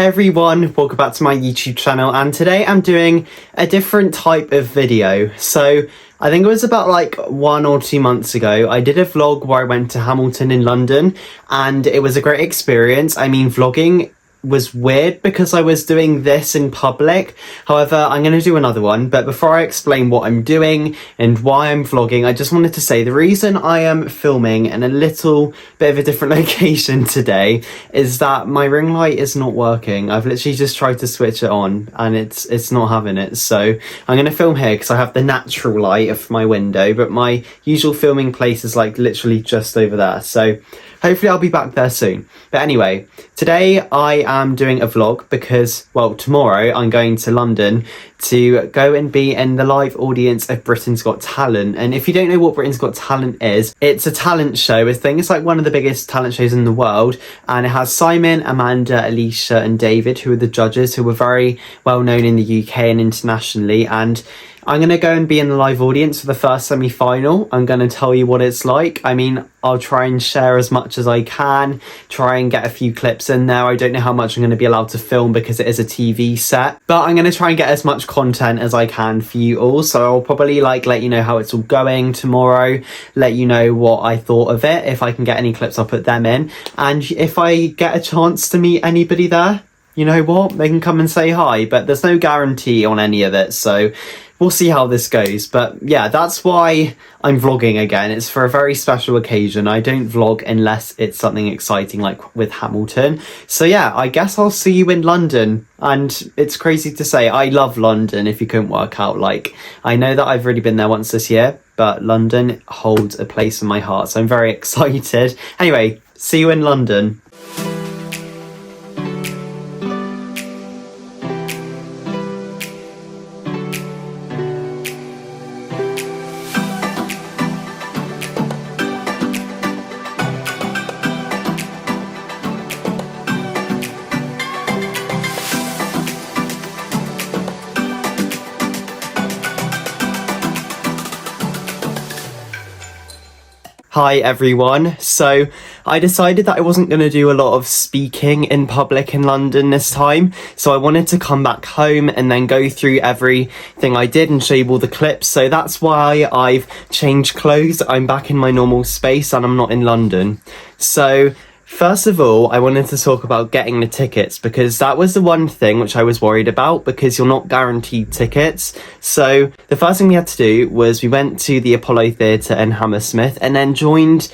Hi everyone, welcome back to my YouTube channel, and today I'm doing a different type of video. So I think it was about like 1 or 2 months ago, I did a vlog where I went to Hamilton in London, and it was a great experience. I mean, vlogging was weird because I was doing this in public. However, I'm going to do another one, but before I explain what I'm doing and why I'm vlogging, I just wanted to say the reason I am filming in a little bit of a different location today is that my ring light is not working. I've literally just tried to switch it on and it's not having it. So I'm going to film here because I have the natural light of my window, but my usual filming place is like literally just over there. So hopefully I'll be back there soon. But anyway, today I am doing a vlog because, well, tomorrow I'm going to London to go and be in the live audience of Britain's Got Talent. And if you don't know what Britain's Got Talent is, it's a talent show. I think it's like one of the biggest talent shows in the world. And it has Simon, Amanda, Alicia and David, who are the judges, who were very well known in the UK and internationally. And I'm going to go and be in the live audience for the first semi-final. I'm going to tell you what it's like. I mean, I'll try and share as much as I can, try and get a few clips in there. I don't know how much I'm going to be allowed to film because it is a TV set, but I'm going to try and get as much content as I can for you all. So I'll probably like let you know how it's all going tomorrow, let you know what I thought of it. If I can get any clips, I'll put them in. And if I get a chance to meet anybody there, you know what, they can come and say hi, but there's no guarantee on any of it. So we'll see how this goes. But yeah, that's why I'm vlogging again. It's for a very special occasion. I don't vlog unless it's something exciting like with Hamilton. So yeah, I guess I'll see you in London. And it's crazy to say, I love London, if you couldn't work out. Like, I know that I've already been there once this year, but London holds a place in my heart. So I'm very excited. Anyway, see you in London. Hi everyone. So I decided that I wasn't going to do a lot of speaking in public in London this time. So I wanted to come back home and then go through everything I did and show you all the clips. So that's why I've changed clothes. I'm back in my normal space and I'm not in London. So first of all, I wanted to talk about getting the tickets because that was the one thing which I was worried about because you're not guaranteed tickets. So the first thing we had to do was we went to the Apollo Theatre in Hammersmith and then joined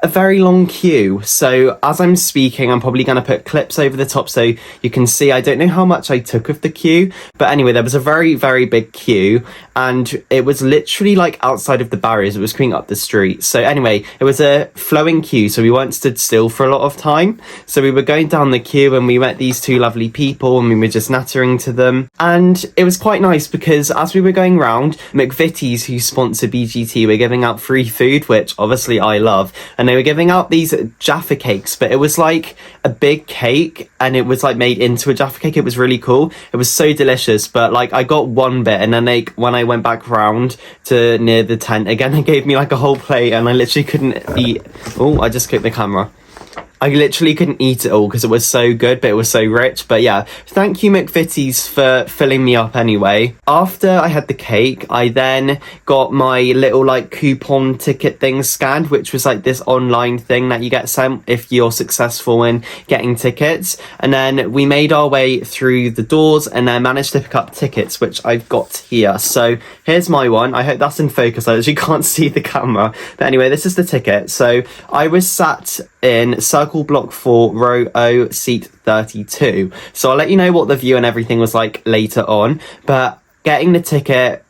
a very long queue. So as I'm speaking, I'm probably going to put clips over the top so you can see. I don't know how much I took of the queue, but anyway, there was a very, very big queue and it was literally like outside of the barriers. It was coming up the street. So anyway, it was a flowing queue, so we weren't stood still for a lot of time. So we were going down the queue and we met these two lovely people and we were just nattering to them. And it was quite nice because as we were going round, McVitie's, who sponsor BGT, were giving out free food, which obviously I love. And they were giving out these Jaffa cakes, but it was like a big cake and it was like made into a Jaffa cake. It was really cool. It was so delicious, but like I got one bit and then when I went back round to near the tent again, they gave me like a whole plate and I literally couldn't eat. Oh, I just clicked the camera. I literally couldn't eat it all because it was so good, but it was so rich. But yeah, thank you McVitie's for filling me up anyway. After I had the cake, I then got my little like coupon ticket thing scanned, which was like this online thing that you get sent if you're successful in getting tickets. And then we made our way through the doors and then managed to pick up tickets, which I've got here. So here's my one. I hope that's in focus. I actually can't see the camera. But anyway, this is the ticket. So I was sat in Circle Block 4, Row O, Seat 32. So I'll let you know what the view and everything was like later on. But getting the ticket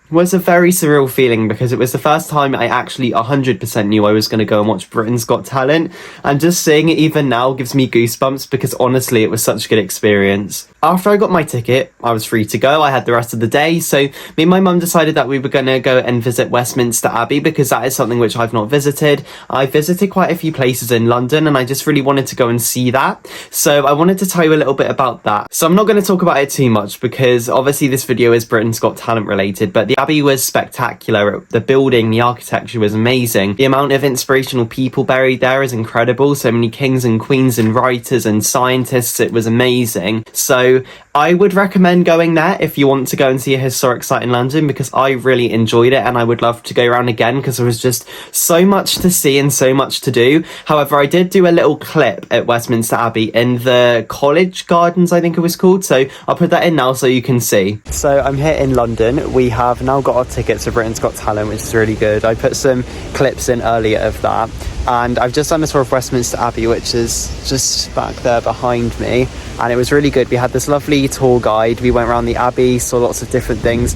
was a very surreal feeling because it was the first time I actually 100% knew I was going to go and watch Britain's Got Talent. And just seeing it even now gives me goosebumps because honestly, it was such a good experience. after I got my ticket, I was free to go. I had the rest of the day. So me and my mum decided that we were going to go and visit Westminster Abbey because that is something which I've not visited. I visited quite a few places in London and I just really wanted to go and see that. So I wanted to tell you a little bit about that. So I'm not going to talk about it too much because obviously this video is Britain's Got Talent related, but the Abbey was spectacular. The building, the architecture was amazing. The amount of inspirational people buried there is incredible. So many kings and queens and writers and scientists. It was amazing. So I would recommend going there if you want to go and see a historic site in London because I really enjoyed it and I would love to go around again because there was just so much to see and so much to do. However, I did do a little clip at Westminster Abbey in the College Gardens, I think it was called. So I'll put that in now so you can see. So I'm here in London. We have now got our tickets for Britain's Got Talent, which is really good. I put some clips in earlier of that. And I've just done a tour of Westminster Abbey, which is just back there behind me. And it was really good. We had this lovely tour guide. We went around the Abbey, saw lots of different things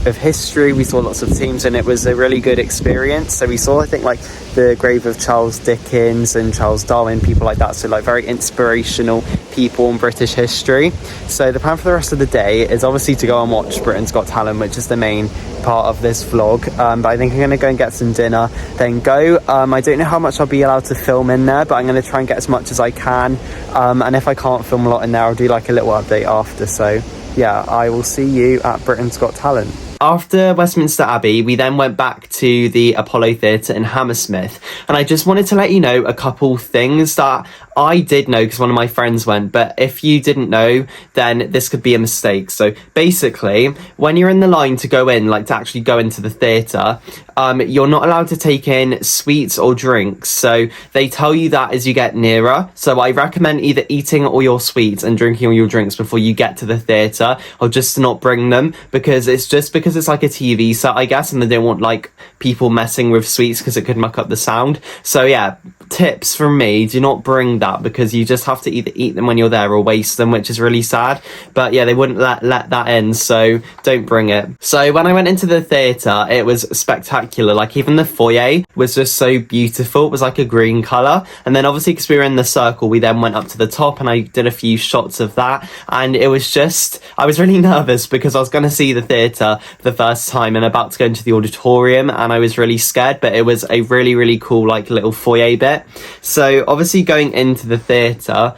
of history. We saw lots of teams and it was a really good experience. So we saw, I think, like the grave of Charles Dickens and Charles Darwin, people like that. So like very inspirational people in British history. So the plan for the rest of the day is obviously to go and watch Britain's Got Talent, which is the main part of this vlog. But I think I'm going to go and get some dinner, then go. I don't know how much I'll be allowed to film in there, but I'm going to try and get as much as I can. And if I can't film a lot in there, I'll do like a little update after. So yeah, I will see you at Britain's Got Talent. After Westminster Abbey, we then went back to the Apollo Theatre in Hammersmith. And I just wanted to let you know a couple things that I did know because one of my friends went. But if you didn't know, then this could be a mistake. So basically, when you're in the line to go in, like to actually go into the theatre, you're not allowed to take in sweets or drinks. So they tell you that as you get nearer. So I recommend either eating all your sweets and drinking all your drinks before you get to the theatre, or just to not bring them because it's like a TV set, I guess, and they don't want like people messing with sweets because it could muck up the sound. So yeah, tips from me, do not bring that because you just have to either eat them when you're there or waste them, which is really sad. But yeah, they wouldn't let that in, so don't bring it. So when I went into the theatre, it was spectacular. Like even the foyer was just so beautiful. It was like a green colour. And then obviously because we were in the circle, we then went up to the top and I did a few shots of that. And it was just, I was really nervous because I was going to see the theatre the first time and about to go into the auditorium and I was really scared, but it was a really, really cool like little foyer bit. So obviously going into the theatre,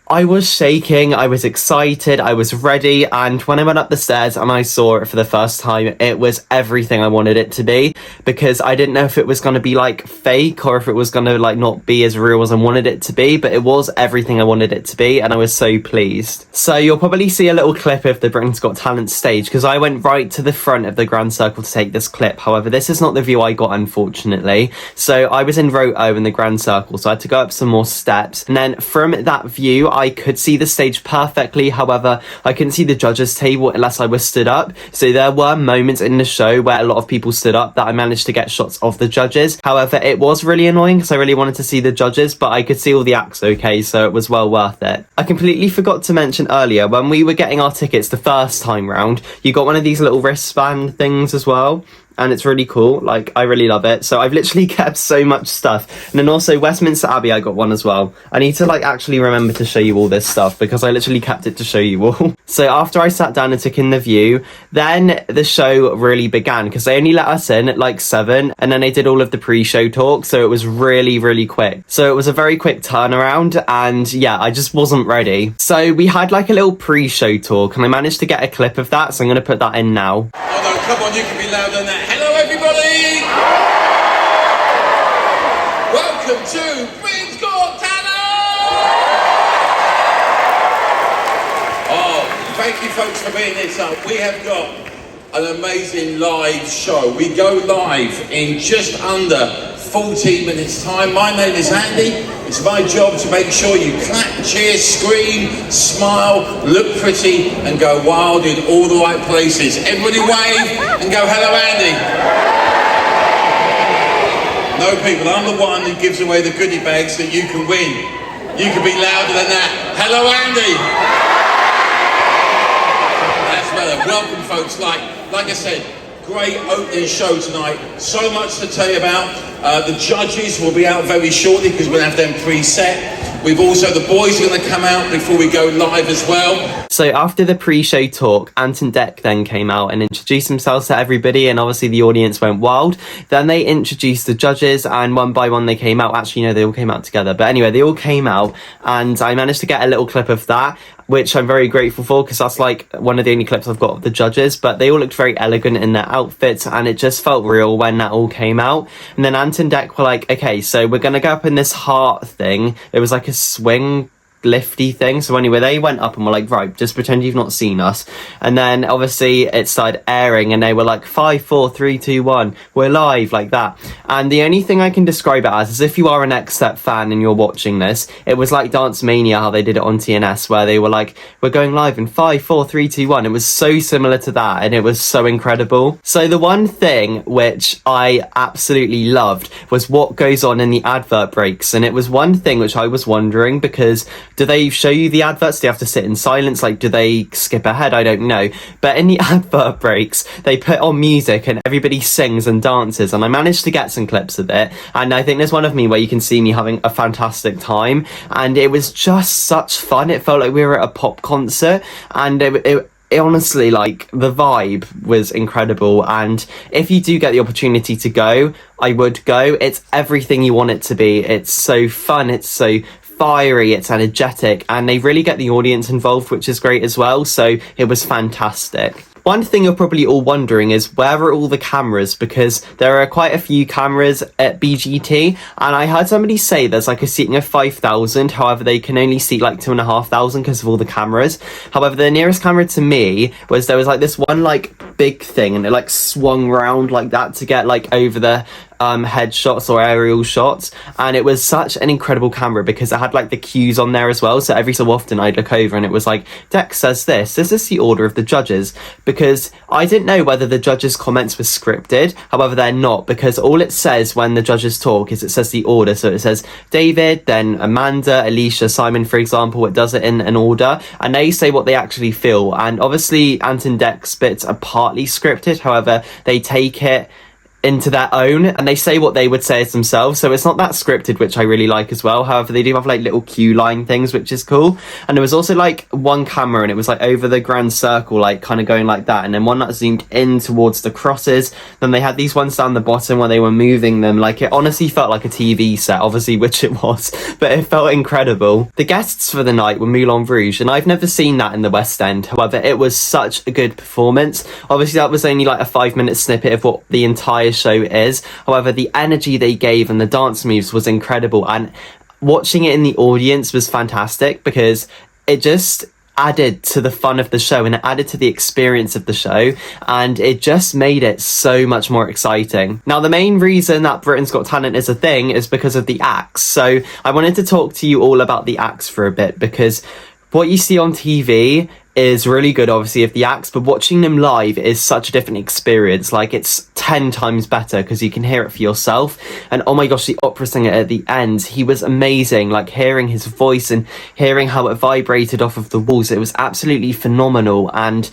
I was shaking, I was excited, I was ready, and when I went up the stairs and I saw it for the first time, it was everything I wanted it to be, because I didn't know if it was going to be like fake or if it was going to like not be as real as I wanted it to be, but it was everything I wanted it to be, and I was so pleased. So you'll probably see a little clip of the Britain's Got Talent stage, because I went right to the front of the Grand Circle to take this clip. However, this is not the view I got, unfortunately. So I was in row O in the Grand Circle, so I had to go up some more steps, and then from that view, I could see the stage perfectly. However, I couldn't see the judges' table unless I was stood up. So there were moments in the show where a lot of people stood up that I managed to get shots of the judges. However, it was really annoying because I really wanted to see the judges, but I could see all the acts okay, so it was well worth it. I completely forgot to mention earlier, when we were getting our tickets the first time round, you got one of these little wristband things as well. And it's really cool, like I really love it. So I've literally kept so much stuff. And then also Westminster Abbey, I got one as well. I need to like actually remember to show you all this stuff because I literally kept it to show you all. So after I sat down and took in the view, then the show really began, because they only let us in at like 7 and then they did all of the pre-show talk. So it was really, really quick. So it was a very quick turnaround, and yeah, I just wasn't ready. So we had like a little pre-show talk and I managed to get a clip of that. So I'm going to put that in now. Oh no, come on, you can be louder than that. Hello everybody! Welcome to Britain's Got Talent! Oh, thank you folks for being here. So we have got an amazing live show. We go live in just under 14 minutes time. My name is Andy. It's my job to make sure you clap, cheer, scream, smile, look pretty and go wild in all the right places. Everybody wave and go, hello Andy. No people, I'm the one who gives away the goodie bags that you can win. You can be louder than that. Hello Andy. That's better. Welcome folks. Like I said, great opening show tonight. So much to tell you about. The judges will be out very shortly because we'll have them preset. We've also, the boys are going to come out before we go live as well. So after the pre-show talk, Ant and Dec then came out and introduced themselves to everybody, and obviously the audience went wild. Then they introduced the judges, and one by one they came out. Actually, no, they all came out together. But anyway, they all came out, and I managed to get a little clip of that, which I'm very grateful for, because that's like one of the only clips I've got of the judges. But they all looked very elegant in their outfits, and it just felt real when that all came out. And then Ant and Dec were like, okay, so we're gonna go up in this heart thing. It was like a swing lifty thing. So anyway, they went up and were like, right, just pretend you've not seen us. And then obviously it started airing, and they were like 5, 4, 3, 2, 1, we're live, like that. And the only thing I can describe it as is, if you are an X-Step fan and you're watching this, it was like Dance Mania, how they did it on TNS, where they were like, we're going live in 5, 4, 3, 2, 1. It was so similar to that, and it was so incredible. So the one thing which I absolutely loved was what goes on in the advert breaks. And it was one thing which I was wondering, because do they show you the adverts? Do you have to sit in silence? Like, do they skip ahead? I don't know. But in the advert breaks, they put on music and everybody sings and dances. And I managed to get some clips of it. And I think there's one of me where you can see me having a fantastic time. And it was just such fun. It felt like we were at a pop concert. And it honestly, like, the vibe was incredible. And if you do get the opportunity to go, I would go. It's everything you want it to be. It's so fun. It's so fiery, it's energetic, and they really get the audience involved, which is great as well. So it was fantastic. One thing you're probably all wondering is, where are all the cameras? Because there are quite a few cameras at BGT, and I heard somebody say there's like a seating of 5,000. However, they can only seat like 2,500 because of all the cameras. However, the nearest camera to me was, there was like this one like big thing, and it like swung round like that to get like over the headshots or aerial shots, and it was such an incredible camera because it had like the cues on there as well. So every so often I'd look over and it was like, Dec says this, is this the order of the judges? Because I didn't know whether the judges' comments were scripted. However, they're not, because all it says when the judges talk is, it says the order. So it says David, then Amanda, Alicia, Simon, for example. It does it in an order, and they say what they actually feel. And obviously Ant and Dec's bits are partly scripted. However, they take it into their own, and they say what they would say as themselves, so it's not that scripted, which I really like as well. However, they do have like little cue line things, which is cool. And there was also like one camera, and it was like over the grand circle, like kind of going like that, and then one that zoomed in towards the crosses. Then they had these ones down the bottom where they were moving them. Like, it honestly felt like a TV set, obviously, which it was, but it felt incredible. The guests for the night were Moulin Rouge, and I've never seen that in the West End. However, it was such a good performance. Obviously, that was only like a 5-minute snippet of what the entire show is. However, the energy they gave and the dance moves was incredible, and watching it in the audience was fantastic, because it just added to the fun of the show, and it added to the experience of the show, and it just made it so much more exciting. Now, the main reason that Britain's Got Talent is a thing is because of the acts. So I wanted to talk to you all about the acts for a bit, because what you see on TV is really good, obviously, of the acts, but watching them live is such a different experience. Like, it's 10 times better because you can hear it for yourself. And oh my gosh, the opera singer at the end, he was amazing. Like, hearing his voice and hearing how it vibrated off of the walls, it was absolutely phenomenal. And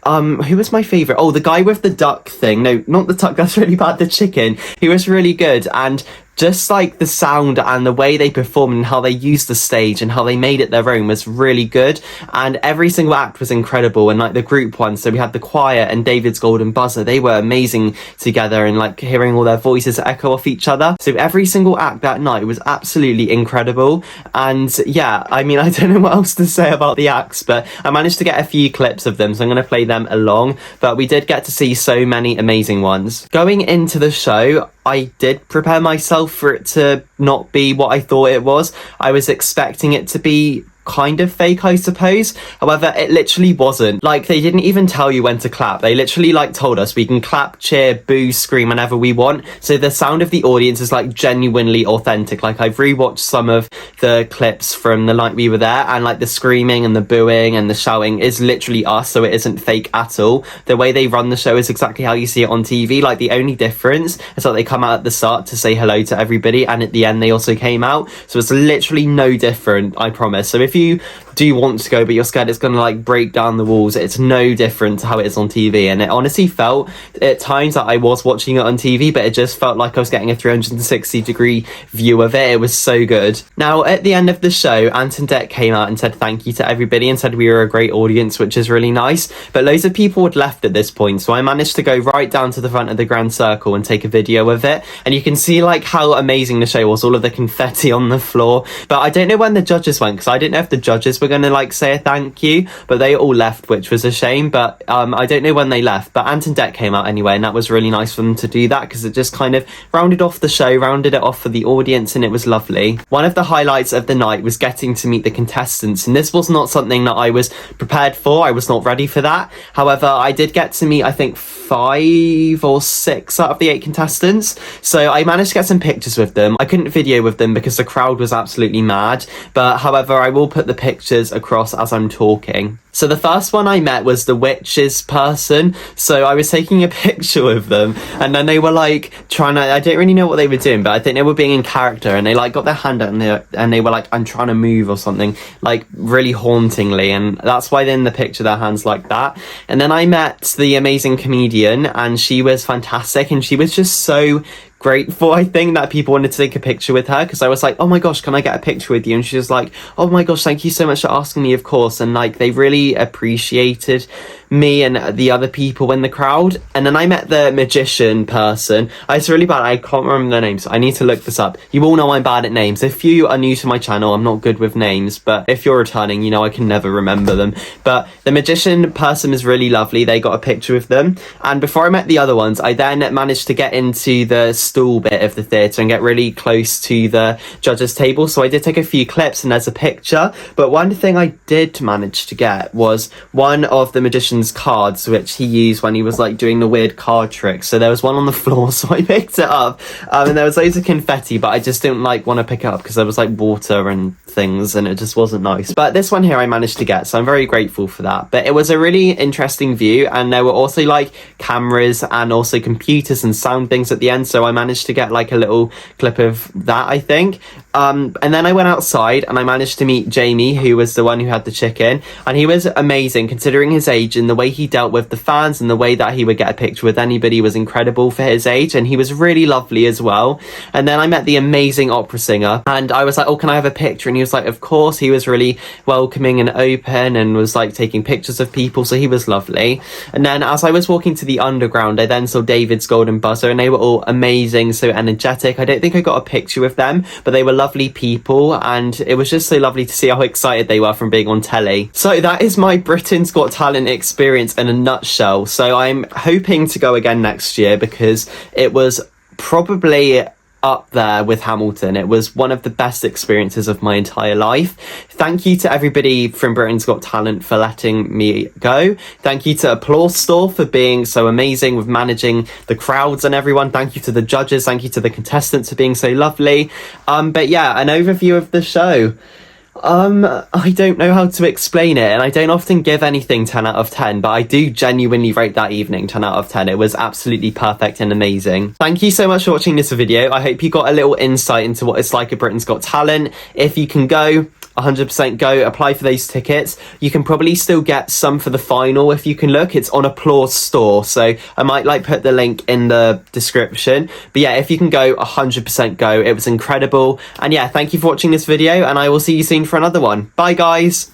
who was my favorite? Oh, the guy with the duck thing. No, not the duck, that's really bad, the chicken. He was really good. And just like the sound and the way they performed and how they used the stage and how they made it their own was really good. And every single act was incredible. And like the group one, so we had the choir and David's Golden Buzzer, they were amazing together, and like hearing all their voices echo off each other. So every single act that night was absolutely incredible. And yeah, I mean, I don't know what else to say about the acts, but I managed to get a few clips of them, so I'm going to play them along. But we did get to see so many amazing ones. Going into the show, I did prepare myself for it to not be what I thought it was. I was expecting it to be kind of fake, I suppose. However, it literally wasn't. Like, they didn't even tell you when to clap. They literally like told us we can clap, cheer, boo, scream whenever we want. So the sound of the audience is like genuinely authentic. Like, I've rewatched some of the clips from the night we were there, and like the screaming and the booing and the shouting is literally us, so it isn't fake at all. The way they run the show is exactly how you see it on TV. Like, the only difference is that they come out at the start to say hello to everybody, and at the end they also came out, so it's literally no different, I promise. So if you do want to go, but you're scared it's gonna like break down the walls. It's no different to how it is on TV, and it honestly felt at times that I was watching it on TV, but it just felt like I was getting a 360-degree view of it. It was so good. Now, at the end of the show, Ant and Dec came out and said thank you to everybody and said we were a great audience, which is really nice. But loads of people had left at this point, so I managed to go right down to the front of the grand circle and take a video of it, and you can see like how amazing the show was, all of the confetti on the floor. But I don't know when the judges went, because I didn't know if the judges were going to like say a thank you, but they all left, which was a shame. But I don't know when they left, but Ant and Dec came out anyway, and that was really nice for them to do that, because it just kind of rounded off the show, rounded it off for the audience, and it was lovely. One of the highlights of the night was getting to meet the contestants, and this was not something that I was prepared for. I was not ready for that. However, I did get to meet, I think, 5 or 6 out of the 8 contestants, so I managed to get some pictures with them. I couldn't video with them because the crowd was absolutely mad, but however, I will put the pictures across as I'm talking. So the first one I met was the witches person. So I was taking a picture with them, and then they were like trying to, I don't really know what they were doing, but I think they were being in character, and they like got their hand out and they were like, I'm trying to move or something, like really hauntingly, and that's why in the picture their hands like that. And then I met the amazing comedian, and she was fantastic, and she was just so grateful, I think, that people wanted to take a picture with her, because I was like, oh my gosh, can I get a picture with you? And she was like, oh my gosh, thank you so much for asking me, of course. And like, they really appreciated me and the other people in the crowd. And then I met the magician person. It's really bad, I can't remember their names. I need to look this up. You all know I'm bad at names. If you are new to my channel, I'm not good with names, but if you're returning, you know I can never remember them. But the magician person is really lovely. They got a picture with them, and before I met the other ones, I then managed to get into the stall bit of the theatre and get really close to the judges table, so I did take a few clips and there's a picture. But one thing I did manage to get was one of the magician's cards, which he used when he was like doing the weird card tricks. So there was one on the floor, so I picked it up, and there was loads of confetti, but I just didn't like want to pick it up because there was like water and things, and it just wasn't nice. But this one here I managed to get, so I'm very grateful for that. But it was a really interesting view, and there were also like cameras and also computers and sound things at the end, so I managed to get like a little clip of that, I think. And then I went outside and I managed to meet Jamie, who was the one who had the chicken, and he was amazing considering his age, and the way he dealt with the fans and the way that he would get a picture with anybody was incredible for his age, and he was really lovely as well. And then I met the amazing opera singer, and I was like, oh, can I have a picture? And he was like, of course. He was really welcoming and open and was like taking pictures of people, so he was lovely. And then as I was walking to the underground, I then saw David's Golden Buzzer, and they were all amazing, so energetic. I don't think I got a picture with them, but they were lovely people, and it was just so lovely to see how excited they were from being on telly. So that is my Britain's Got Talent experience in a nutshell. So I'm hoping to go again next year, because it was probably up there with Hamilton. It was one of the best experiences of my entire life. Thank you to everybody from Britain's Got Talent for letting me go. Thank you to Applause Store for being so amazing with managing the crowds and everyone. Thank you to the judges. Thank you to the contestants for being so lovely. But yeah, an overview of the show. I don't know how to explain it, and I don't often give anything 10 out of 10, but I do genuinely rate that evening 10 out of 10. It was absolutely perfect and amazing. Thank you so much for watching this video. I hope you got a little insight into what it's like at Britain's Got Talent. If you can go, 100% go, apply for those tickets. You can probably still get some for the final if you can look. It's on Applause Store, so I might like put the link in the description. But yeah, if you can go, 100% go. It was incredible. And yeah, thank you for watching this video, and I will see you soon for another one. Bye guys.